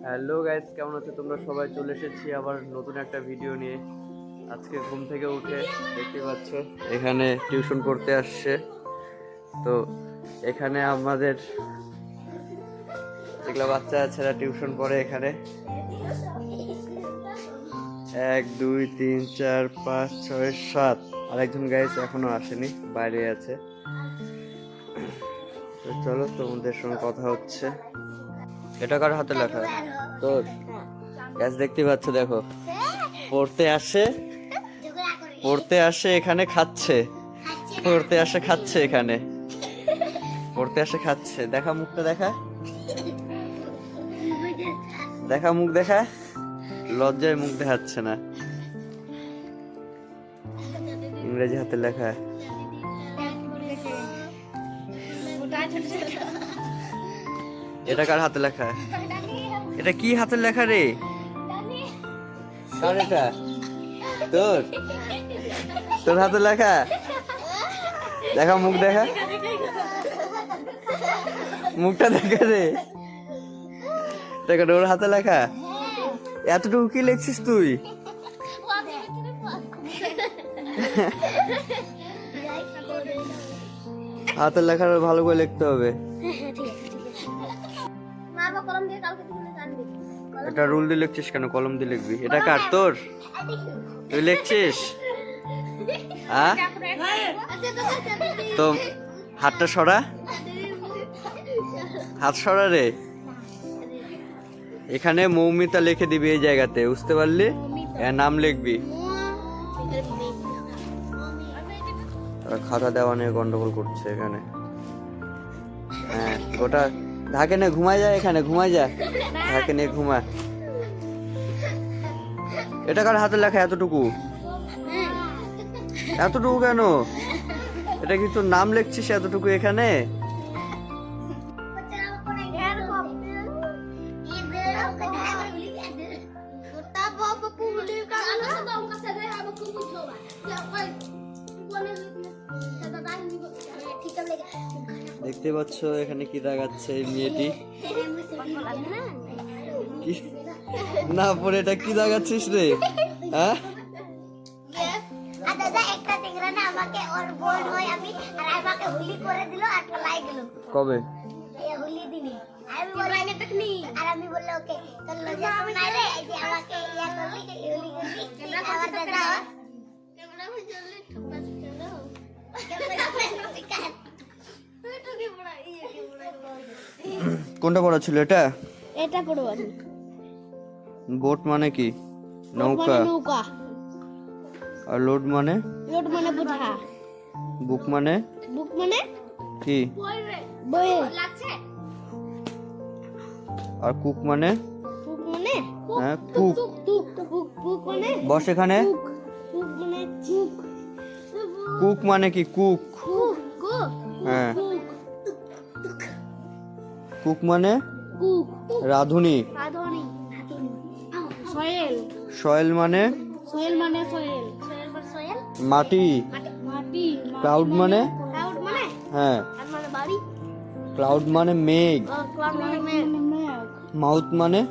Hello guys, কেমন আছো তোমরা সবাই? চলে এসেছি আবার নতুন একটা ভিডিও নিয়ে। আজকে ঘুম থেকে উঠে দেখতে পাচ্ছ এখানে টিউশন করতে আসছে। তো এখানে আমাদের যেগুলো বাচ্চা ছেলেরা টিউশন পড়ে এখানে 1 2 3 4 5 6 7 আরেকজন গাইস এখনো আসেনি, বাইরে আছে। তো চলো তোমাদের সঙ্গে কথা হচ্ছে। এটা কার হাতে লেখা? তোর? গ্যাস দেখতে পাচ্ছ, দেখো পড়তে আসে এখানে খাচ্ছে, পড়তে আসে খাচ্ছে, এখানে পড়তে আসে খাচ্ছে। দেখা মুখটা, দেখা মুখ দেখা, লজ্জায় মুখ দেখাচ্ছে না। ইংরেজি হাতে লেখা। এটা কার হাতে লেখা? এটা কি হাতের লেখা রে? কার এটা? তোর? তোর হাতে লেখা? দেখা মুখ দেখা, মুখটা দেখা রে। দেখা ওর হাতে লেখা। এতটুকু কি লিখছিস তুই? হাতের লেখা ভালো করে লিখতে হবে। এটা রুল দিয়ে লিখছিস কেন? কলম দিয়ে লিখবি। এটা কার? তোর? তুই লিখছিস? হ্যাঁ, তো হাতটা সরা, হাত সরা রে। এখানে মৌমিতা লিখে দিবি এই জায়গাতে, বুঝতে পারলি? এর নাম লিখবি। খাতা দেওয়া নিয়ে গন্ডগোল করছে এখানে। হ্যাঁ, ওটা ঢাকে নে, ঘুমাই যা, এখানে ঘুমাই যা, ঢাকে নিয়ে ঘুমা। এটা কার হাতে লেখা? এতটুকু এতটুকু কেন? এটা কি তোর নাম লিখছিস এতটুকু এখানে? দেখতে পাচ্ছ এখানে কি দাগাচ্ছে এই মেয়েটি? না পরে এটা কি দাগাচ্ছিস রে? হ্যাঁ, কবে? কোনটা পড়া ছিল? এটা এটা পড়বা। বোট মানে কি? নৌকা। নৌকা। আর লোড মানে? লোড মানে বোঝা। বুক মানে? বুক মানে কি? বই। আর কুক মানে? কুক মানে? হ্যাঁ, কুক। কুক মানে? বস এখানে। কুক মানে কুক। কুক মানে কি? কুক। কুক। হ্যাঁ, কুক মানে? কুক। রাঁধুনি। রাঁধুনি। সয়েল। সয়েল মানে? সয়েল মানে সয়েল। সয়েল মানে সয়েল। মাটি। মাটি। ক্লাউড মানে? ক্লাউড মানে? হ্যাঁ। আর মানে বাড়ি। ক্লাউড মানে মেঘ। ক্লাউড মানে মেঘ। মাউথ মানে?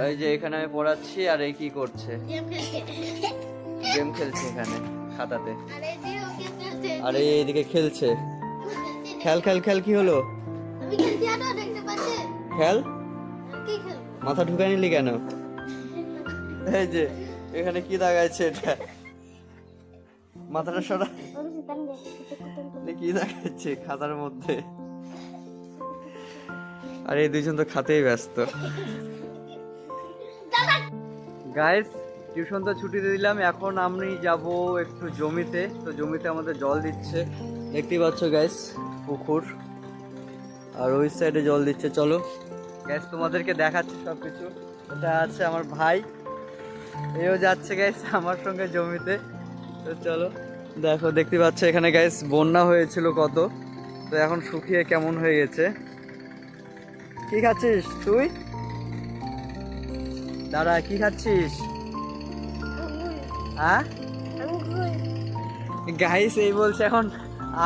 এই যে এখানে আমি পড়াচ্ছি আর এই কি করছে? গেম খেলছে এখানে খাতাতে। আর এইদিকে খেলছে। খেল খেল খেল। কি হলো? আমি খেলছি না, দেখতে পাচ্ছেন? খেল। কি খেল? মাথা ঢুকাই নিলি কেন? এই যে এখানে কি দাগাইছে? এটা মাথাটা সরা। কি দাগাচ্ছে খাতার মধ্যে? আর এই দুইজন তো খাতেই ব্যস্ত। গাইস, টিউশন তো ছুটি দিলাম, এখন আমি যাব একটু জমিতে। তো জমিতে আমাদের জল দিচ্ছে, দেখতেই পাচ্ছ গাইস, পুকুর। আর ওই সাইডে জল দিচ্ছে। চলো গাইস তোমাদেরকে দেখাচ্ছি সবকিছু। এটা আছে আমার ভাই, এও যাচ্ছে গাইস আমার সঙ্গে জমিতে। তো চলো দেখো, দেখতে পাচ্ছ এখানে গাইস বন্যা হয়েছিল কত, তো এখন শুকিয়ে কেমন হয়ে গেছে। কি খাচ্ছিস তুই? দাঁড়া, কি খাচ্ছিস? হ্যাঁ গাইস, এই বলছে এখন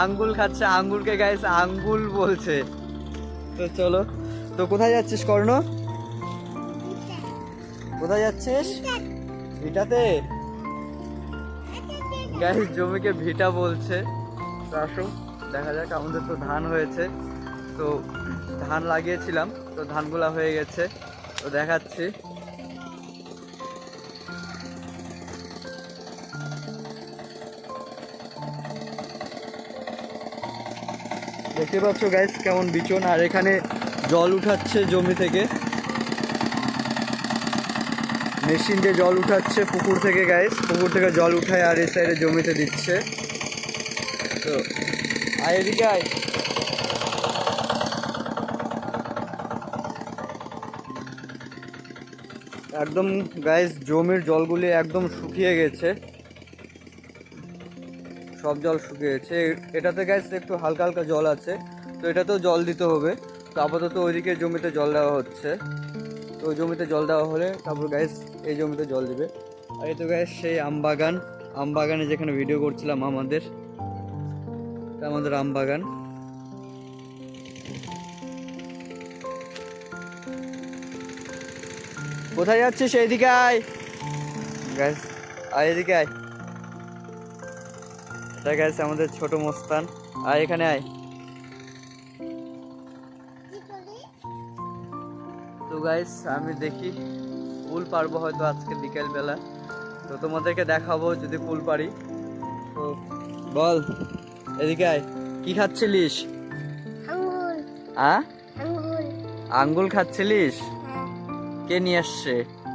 আঙ্গুল খাচ্ছে, আঙ্গুলকে গাইস আঙ্গুল বলছে। তো চলো, তো কোথায় যাচ্ছিস কর্ণ? কোথায় যাচ্ছিস? ভিটাতে। গাইস জমিকে ভিটা বলছে। তো আসো দেখা যাক, আমাদের তো ধান হয়েছে, তো ধান লাগিয়েছিলাম, তো ধানগুলা হয়ে গেছে, তো দেখাচ্ছি। দেখতে পাচ্ছ গাইস কেমন বিচন, আর এখানে জল উঠাচ্ছে জমি থেকে, মেশিন দিয়ে জল উঠাচ্ছে পুকুর থেকে গাইস, পুকুর থেকে জল উঠায় আর এই সাইডে জমিতে দিচ্ছে। তো আয় এদিকে আয়। একদম গাইস জমির জলগুলি একদম শুকিয়ে গেছে, সব জল শুকিয়ে গেছে। এটাতে গাইস একটু হালকা হালকা জল আছে, তো এটাতেও জল দিতে হবে। তো আপাতত ওইদিকে জমিতে জল দেওয়া হচ্ছে, তো ওই জমিতে জল দেওয়া হলে তারপর গাইস এই জমিতে জল দিবে। আর এই তো গাইস সেই আমবাগান, আমবাগানে যেখানে ভিডিও করছিলাম আমাদের, এটা আমাদের আমবাগান। কোথায় যাচ্ছিস? এইদিকে আয় গাইস, আয় এদিকে আয়। এটা গাইস আমাদের ছোট মস্তান, আয় এখানে আয়। তো গাইস আমি দেখি ফুল পারবো হয়তো আজকে বিকেল বেলা, তো তোমাদেরকে দেখাবো যদি ফুল পারি। তো বল এদিকে আয়, কি খাচ্ছিলিস? আঙ্গুর। আঙ্গুর। আঙ্গুল খাচ্ছিলিস? কে নিয়ে আসছে?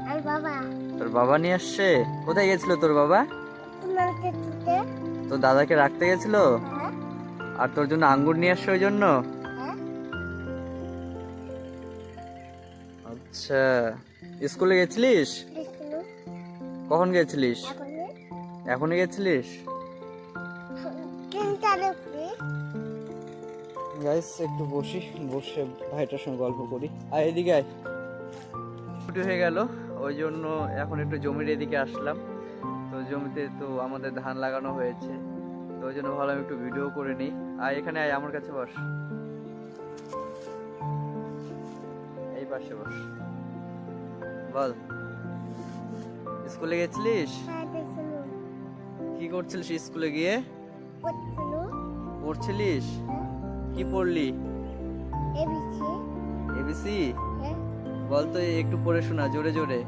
আর বাবা। তোর বাবা নিয়ে আসছে? কোথায় গেছিল তোর বাবা? তোমাকে তুতে। তোর দাদাকে রাখতে গেছিল, আর তোর জন্য আঙ্গুর নিয়ে আসছে ওই জন্য? আচ্ছা, স্কুলে গেছিলিস? কখন গেছিলিস? এখনই গেছিলিস? গাইস একটু বসি, বসে ভাইটার সঙ্গে গল্প করি। আর এদিকে আয়। ছুটি হয়ে গেল, ওই জন্য এখন একটু জমির এদিকে আসলাম। তো জমিতে তো আমাদের ধান লাগানো হয়েছে, তো ওই জন্য ভাবলাম একটু ভিডিও করে নিই। আর এখানে আয়, আমার কাছে বস, এই পাশে বস। বল, স্কুলে গেছিলিস? কি করছিলিস স্কুলে গিয়ে? পড়ছিলিস? কি পড়লি? এবিসি। বল তো একটু পড়ে শোনা জোরে জোরে।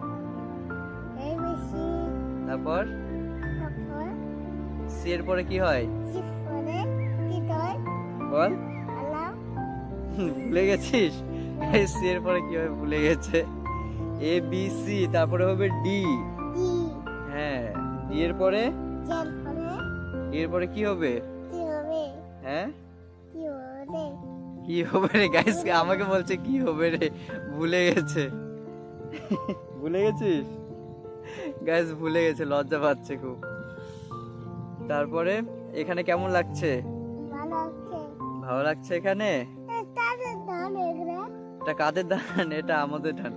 তারপর সি এর পরে কি হয়? বল। ভুলে গেছিস? সি এর পরে কি হয় ভুলে গেছে। এ বি সি, তারপরে হবে ডি। হ্যাঁ, ডি এর পরে? এর পরে কি হবে? হ্যাঁ, কি হবে রে? গাইস আমাকে বলছে কি হবে রে, ভুলে গেছে। ভুলে গেছিস? গাইস ভুলে গেছে, লজ্জা পাচ্ছে খুব। তারপরে এখানে কেমন লাগছে? ভালো লাগছে এখানে? এটা কাদের ধান? এটা আমাদের ধান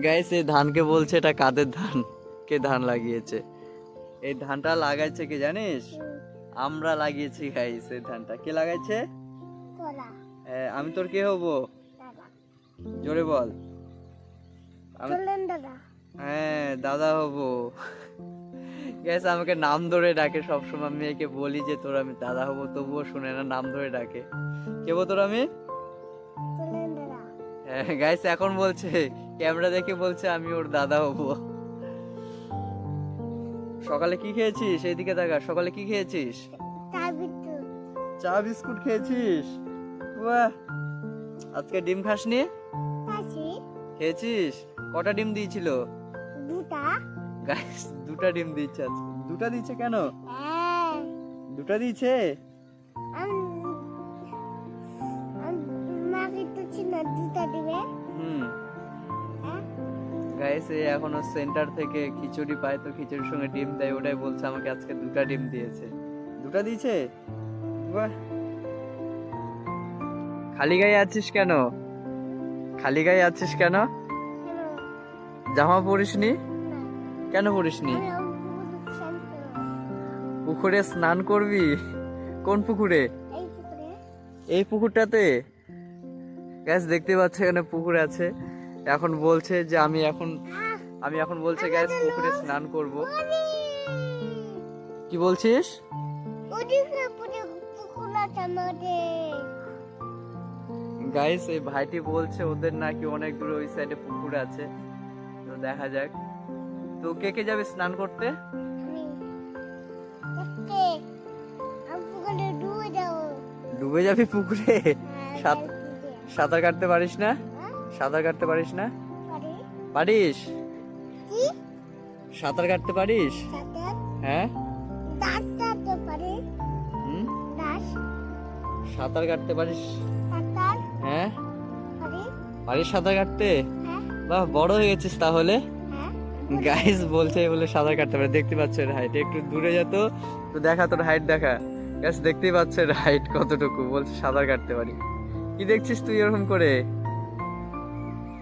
গাইস। এই ধানকে বলছে এটা কাদের ধান, কে ধান লাগিয়েছে? এই ধানটা লাগাইছে কে জানিস? আমরা লাগিয়েছি গাইস। এই ধানটা কে লাগাইছে? আমি তোর কে হব? জোরে বল। হ্যাঁ, দাদা হব। গ্যাস আমাকে নাম ধরে ডাকে সবসময়, মেয়েকে বলি যে তোর আমি দাদা হব, তবুও শুনে না, নাম ধরে ডাকে। কে হবো তোর আমি? হ্যাঁ গাইস এখন বলছে, ক্যামেরা দেখে বলছে আমি ওর দাদা হব। সকালে কি খেয়েছিস? এইদিকে তাকা, সকালে কি খেয়েছিস? চা বিস্কুট খেয়েছিস? বাহ, আজকে ডিম খাসনি? খেয়েছিস? কটা ডিম দিয়েছিল? গাইস দুটা ডিম দিয়েছে আজকে। দুটা দিয়েছে কেন? দুটা দিয়েছে? গাইস এখনো সেন্টার থেকে খিচুড়ি পায়, তো খিচুড়ির সঙ্গে ডিম দেয়, ওটাই বলছে আমাকে আজকে দুটা ডিম দিয়েছে। দুটা দিয়েছে? বাহ। খালি গায়ে আছিস কেন? খালি গায়ে আছিস কেন? জামা পরিসনি? কেন পরিসনি? পুকুরে স্নান করবি? কোন পুকুরে? এই পুকুরটাতে। গ্যাস দেখতে পাচ্ছ এখানে পুকুর আছে। এখন বলছে যে আমি এখন আমি এখন বলছে গাইস পুকুরে স্নান করব। কি বলছিস? ওদিকে পুকুর আছে আমাদের। গাইস এই ভাইটি বলছে ওদের নাকি অনেক দূরে ওই সাইডে পুকুর আছে, তো দেখা যাক। তো কে কে যাবে স্নান করতে? আমি পুকুরে ডুবে যাবো। ডুবে যাবি পুকুরে? সাঁতার কাটতে পারিস না? হ্যাঁ? সাঁতার কাটতে পারিস না? পারি। পারিস? কি? সাঁতার কাটতে পারিস? সাথে হ্যাঁ। দাঁত তো পারি। হুম, দাস সাঁতার কাটতে পারিস? সাঁতার হ্যাঁ, পারি। পারিস সাঁতার কাটতে? হ্যাঁ বাহ, বড় হয়ে গেছিস তাহলে। হ্যাঁ। গাইস বলছে বলে সাঁতার কাটতে পারে। দেখতে পাচ্ছ এর হাইট, একটু দূরে যেত তো দেখা, তোর হাইট দেখা। গাইস দেখতেই পাচ্ছ এর হাইট কতটুকু, বলছে সাঁতার কাটতে পারি। কি দেখছিস তুই এরকম করে?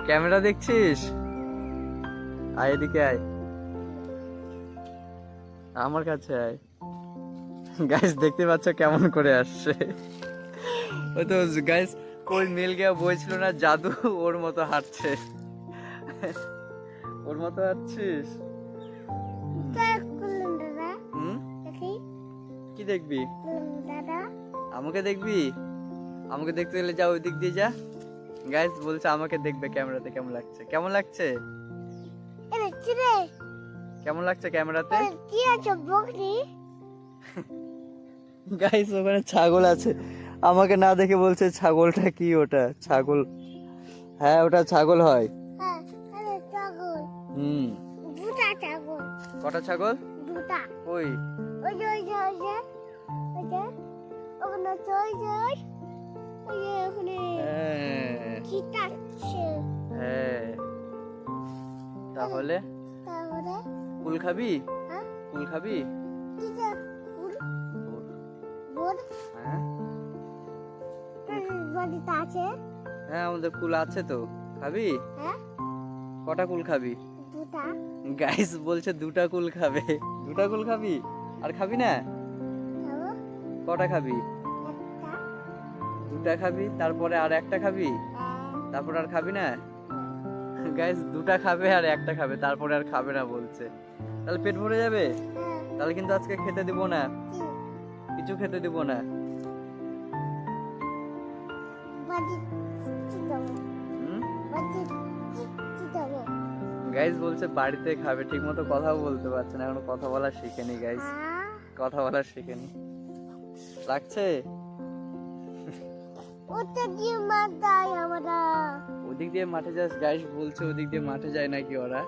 ক্যামেরা দেখছিস? আয় এদিকে আয়, আমার কাছে আয়। গাইস দেখতে পাচ্ছ কেমন করে আসছে। ও তো গাইস কোই মিল গিয়া বলছিল না জাদু, ওর মতো হাঁটছে। ওর মতো হাঁটছিস? দাদা হুম, দেখি কি দেখবি? দাদা আমাকে দেখবি? আমাকে দেখতে গেলে যা ওই দিক দিয়ে যা। গাইস বলছে আমাকে দেখবে ক্যামেরাতে। কেমন লাগছে? কেমন লাগছে? এরে চিরে কেমন লাগছে ক্যামেরাতে? কি আছে বকরি? গাইস ওখানে ছাগল আছে, আমাকে না দেখে বলছে ছাগলটা কি? ওটা ছাগল? হ্যাঁ ওটা ছাগল হয়। হ্যাঁ আরে ছাগল। হুম, দুটা ছাগল। কটা ছাগল? দুটা। ওই ওই যে ওই যে ওই যে ওই যে ওখানে ওই যে ওই যে ওখানে হ্যাঁ, কি টাচ্ছে? হ্যাঁ। তাহলে তারপরে কুল খাবি? হ্যাঁ কুল খাবি? কি যে ফুল বোর হ্যাঁ, বাড়িতে আছে? হ্যাঁ আমাদের কুল আছে তো। খাবি? হ্যাঁ কটা কুল খাবি? দুটা। গাইস বলছে দুটা কুল খাবে। দুটা কুল খাবি? আর খাবি না? খাবো কটা খাবি? একটা। দুটা খাবি, তারপরে আর একটা খাবি, তারপর আর খাবি না? গাইস দুটা খাবে আর একটা খাবে, তারপরে আর খাবে না বলছে। তাহলে পেট ভরে যাবে? হ্যাঁ তাহলে কিন্তু আজকে খেতে দিব না, কি কিছু খেতে দিব না। বাড়ি কি দেবো? হুম, বাড়ি কি দেবো? গাইস বলছে বাড়িতে খাবে, ঠিক মতো কথাও বলতে পারছে না, এখনো কথা বলা শিখেনি গাইস, কথা বলা শিখেনি। লাগছে? ওটা দিয়ে মাছ দেয় আমরা। ওদিক দিয়ে মাঠে যাস? গাইস বলছে ওদিক দিয়ে মাঠে যায় নাকি ওরা।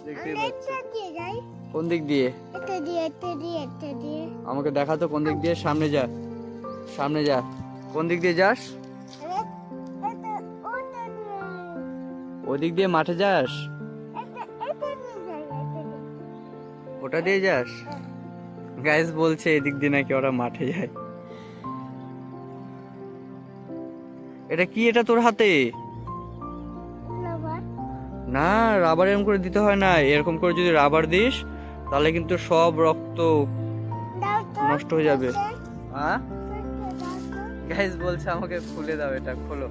দেখতে আমরা পাচ্ছ? এটা দিয়ে যাই। কোন দিক দিয়ে? এটা দিয়ে এটা দিয়ে এটা দিয়ে। আমাকে দেখা তো কোন দিক দিয়ে। সামনে যা, সামনে যা। কোন দিক দিয়ে যাস? আরে এটা ওটা দিয়ে ওদিক দিয়ে মাঠে যাস? এটা দিয়ে যাই এটা দিয়ে। ওটা দিয়ে যাস? গাইস বলছে এদিক দিয়ে নাকি ওরা মাঠে যায়। এটা কি? এটা তোর হাতে? লাভার না, রাবার এরকম করে দিতে হয় না। এরকম করে যদি রাবার দিস তাহলে কিন্তু সব রক্ত দাও তো। নষ্ট হয়ে যাবে। হ্যাঁ দাও তো। গাইস বলছে আমাকে খুলে দাও, এটা খোলো।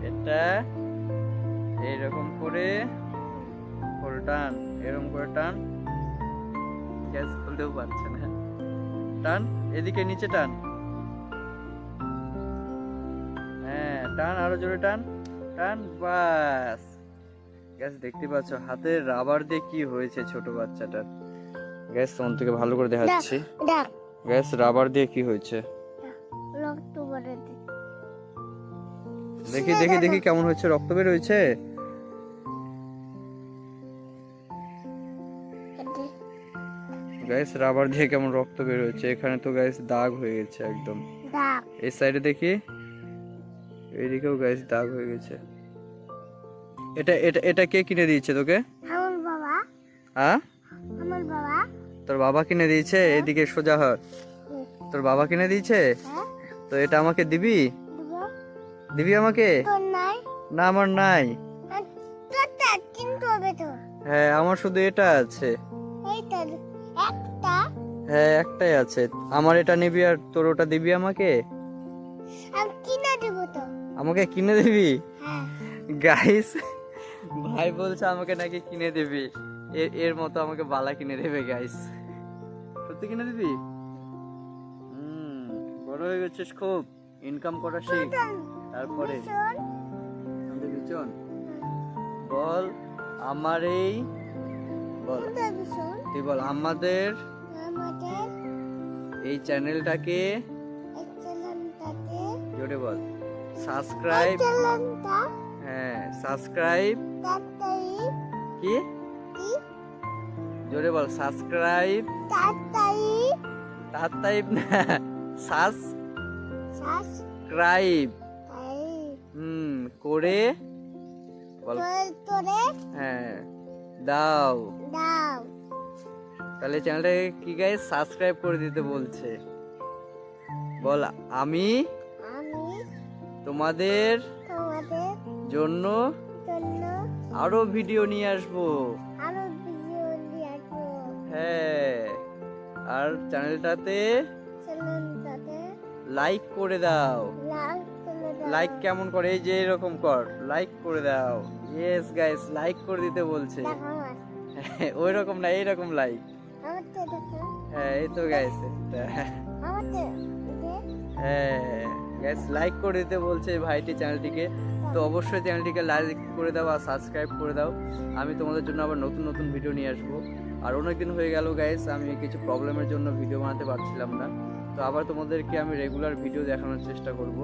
এটা এইরকম করে খোল, টান, এরকম করে টান। গ্যাস খুলতেও পারছে না। টান, এদিকে নিচে টান। হ্যাঁ টান, আরো জোরে টান, টান, বাস। গ্যাস দেখতে পাচ্ছ হাতের রাবার দিয়ে কি হয়েছে ছোট বাচ্চাটার। গ্যাস তোমার থেকে ভালো করে দেখাচ্ছি। ডাক গ্যাস রাবার দিয়ে কি হয়েছে রক্ত বড় দে। দেখি দেখি দেখি কেমন হয়েছে, রক্ত বের হয়েছে। গাইস রাবার দিয়ে কেমন রক্ত বের হয়েছে। এখানে তো গাইস দাগ হয়ে গেছে একদম। ডাক এই সাইডে দেখি, এইদিকেও গাইস দাগ হয়ে গেছে। এটা এটা এটা কে কিনে দিয়েছে তোকে? আমার বাবা। হ্যাঁ আমার বাবা। তোর বাবা কিনে দিয়েছে? এদিকে সোজা হ। তোর বাবা কিনে দিয়েছে? হ্যাঁ তো এটা আমাকে দিবি? দেবো। দিবি আমাকে? তোর নাই? না আমার নাই। তোরটা কিনতে হবে তো। হ্যাঁ আমার শুধু এটা আছে। এইটা একটা। হ্যাঁ একটাই আছে। আমার এটা নিবি আর তোর ওটা দিবি আমাকে? আমি কিনে দেবো তো। আমাকে কিনে দিবি? হ্যাঁ গাইস ভাই বলছে আমাকে নাকি কিনে দেবে, এর মতো আমাকে বালা কিনে দেবে গাইস। সত্যি কিনে দিবি? বড় হয়ে গেছিস খুব, ইনকাম করা শিখ, তারপরে আমাদের বিচন বল। আমার এই বল, তুই বল আমাদের এই চ্যানেলটাকে জোরে বল, সাবস্ক্রাইব। হ্যাঁ সাবস্ক্রাইব, কি জোরে বল, সাবস্ক্রাইব। তাতাইব না, সাবস্ক্রাইব করে বল, হ্যাঁ দাও। তাহলে চ্যানেলটাকে কি গাইস সাবস্ক্রাইব করে দিতে বলছে। বল আমি তোমাদের জন্য আরো ভিডিও নিয়ে আসবো। হ্যাঁ, আর চ্যানেলটাতে লাইক করে দাও। লাইক কেমন করে, এই যে এরকম কর, লাইক করে দাও। ইয়েস গাইস, লাইক করে দিতে বলছে। ওই রকম না, এইরকম লাইক। হ্যাঁ এই তো গাইস, হ্যাঁ গাইস লাইক করে দিতে বলছে ভাইটি চ্যানেলটিকে। তো অবশ্যই চ্যানেলটিকে লাইক করে দাও আর সাবস্ক্রাইব করে দাও। আমি তোমাদের জন্য আবার নতুন নতুন ভিডিও নিয়ে আসবো। আর অনেকদিন হয়ে গেল গাইস, আমি কিছু প্রবলেমের জন্য ভিডিও বানাতে পারছিলাম না। তো আবার তোমাদেরকে আমি রেগুলার ভিডিও দেখানোর চেষ্টা করব।